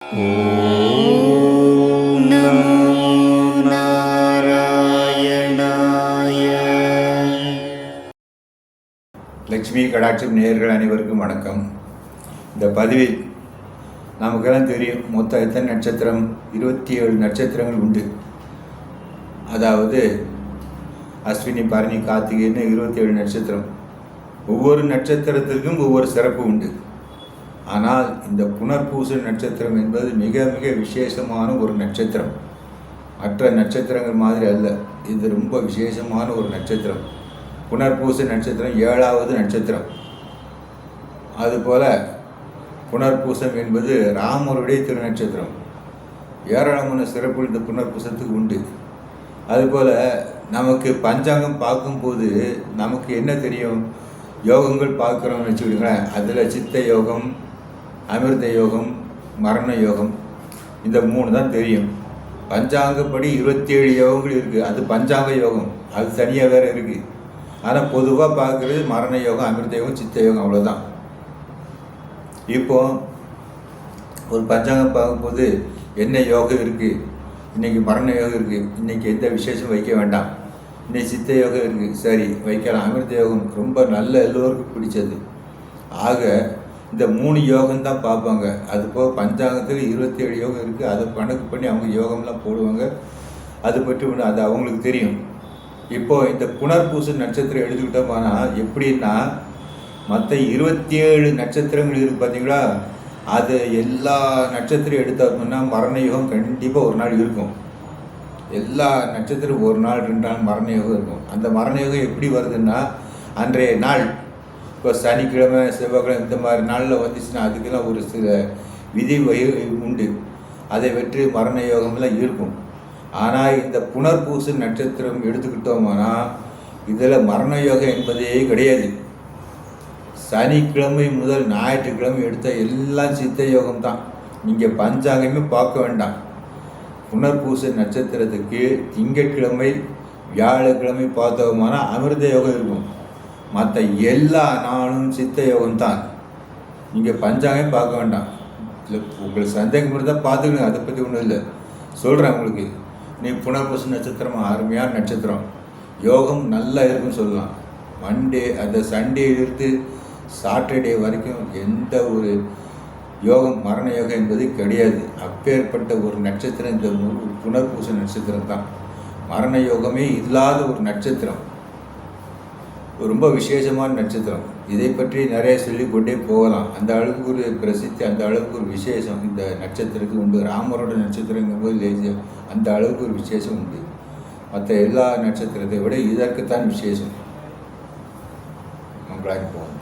ஓம் நமோ நாராயணாய. லட்சுமி கடாட்சம் நேயர்கள் அனைவருக்கும் வணக்கம். இந்த பதிவில் நமக்கெல்லாம் தெரியும் மொத்தம் எத்தனை நட்சத்திரம்? 27 நட்சத்திரங்கள் உண்டு. அதாவது அஸ்வினி, பரணி, கார்த்திகைன்னு 27 நட்சத்திரம். ஒவ்வொரு நட்சத்திரத்திற்கும் ஒவ்வொரு சிறப்பு உண்டு. ஆனால் இந்த புனர்பூச நட்சத்திரம் என்பது மிக மிக விசேஷமான ஒரு நட்சத்திரம். மற்ற நட்சத்திரங்கள் மாதிரி அல்ல, இது ரொம்ப விசேஷமான ஒரு நட்சத்திரம். புனர்பூச நட்சத்திரம் 7வது நட்சத்திரம். அதுபோல் புனர்பூசம் என்பது ராமருடைய திருநட்சத்திரம். ஏராளமான சிறப்பு இந்த புனர்பூசத்துக்கு உண்டு. அதுபோல் நமக்கு பஞ்சாங்கம் பார்க்கும்போது நமக்கு என்ன தெரியும்? யோகங்கள் பார்க்குறோம்னு வச்சுக்கிடுங்களேன். அதில் சித்த யோகம், அமிர்த யோகம், மரண யோகம், இந்த 3 தான் தெரியும். பஞ்சாங்கப்படி 27 யோகங்கள் இருக்குது. அது பஞ்சாங்க யோகம், அது தனியாக வேறு இருக்குது. ஆனால் பொதுவாக பார்க்குறது மரண யோகம், அமிர்த யோகம், சித்த யோகம், அவ்வளோதான். இப்போது ஒரு பஞ்சாங்கம் பார்க்கும்போது என்ன யோகம் இருக்குது, இன்றைக்கி மரண யோகம் இருக்குது, இன்றைக்கி எந்த விசேஷம் வைக்க வேண்டாம், இன்னைக்கு சித்த யோகம் இருக்குது, சரி வைக்கலாம். அமிர்த யோகம் ரொம்ப நல்ல, எல்லோருக்கும் பிடிச்சது. ஆக இந்த 3 யோகம் தான் பார்ப்பாங்க. அது போக பஞ்சாங்கத்தில் 27 யோகம் இருக்குது. அதை கணக்கு பண்ணி அவங்க யோகம்லாம் போடுவாங்க. அது பற்றி ஒன்று, அது அவங்களுக்கு தெரியும். இப்போது இந்த புனர்பூச நட்சத்திரம் எடுத்துக்கிட்டோம்னா எப்படின்னா, மற்ற 27 நட்சத்திரங்கள் இருக்குது பார்த்தீங்களா, அது எல்லா நட்சத்திரம் எடுத்தோம்னா மரண யோகம் கண்டிப்பாக ஒரு நாள் இருக்கும். எல்லா நட்சத்திரம் ஒரு நாள் 2 நாள் மரண யோகம் இருக்கும். அந்த மரண யோகம் எப்படி வருதுன்னா, அன்றைய நாள் இப்போ சனிக்கிழமை, செவ்வாய்க்கிழமை இந்த மாதிரி நாளில் வந்துச்சுன்னா அதுக்கெல்லாம் ஒரு சில விதி உண்டு. அதை வெற்றி மரண யோகம்லாம் இருக்கும். ஆனால் இந்த புனர்பூச நட்சத்திரம் எடுத்துக்கிட்டோம்னா இதில் மரண யோகம் என்பதே கிடையாது. சனிக்கிழமை முதல் ஞாயிற்றுக்கிழமை எடுத்த எல்லாம் சித்த யோகம் தான். நீங்கள் பஞ்சாங்கமே பார்க்க வேண்டாம். புனர்பூச நட்சத்திரத்துக்கு திங்கட்கிழமை, வியாழக்கிழமை பார்த்தோம்னா அமிர்த யோகம் இருக்கும். மற்ற எல்லா நாளும் சித்த யோகம் தான். நீங்கள் பஞ்சாங்கமே பார்க்க வேண்டாம். இல்லை, உங்களுக்கு சந்தேகம் இருந்தால் பார்த்துக்கணும், அதை பற்றி ஒன்றும் இல்லை. சொல்கிறேன் உங்களுக்கு. நீ புனர்பூச நட்சத்திரம் அருமையான நட்சத்திரம், யோகம் நல்லா இருக்குன்னு சொல்லலாம். மண்டே அந்த சண்டேலிருந்து சாட்டர்டே வரைக்கும் எந்த ஒரு யோகம், மரண யோகம் என்பது கிடையாது. அப்பேற்பட்ட ஒரு நட்சத்திரம் இந்த புனர்பூச நட்சத்திரம் தான். மரண யோகமே இல்லாத ஒரு நட்சத்திரம், ரொம்ப விசேஷமான நட்சத்திரம். இதை பற்றி நிறைய சொல்லிக்கொண்டே போகலாம். அந்த அளவுக்கு ஒரு பிரசித்தி, அந்த அளவுக்கு ஒரு விசேஷம் இந்த நட்சத்திரத்துக்கு உண்டு. ராமரோட நட்சத்திரங்கும்போது அந்த அளவுக்கு ஒரு விசேஷம் உண்டு. மற்ற எல்லா நட்சத்திரத்தை விட இதற்குத்தான் விசேஷம். மங்களாகி போகும்.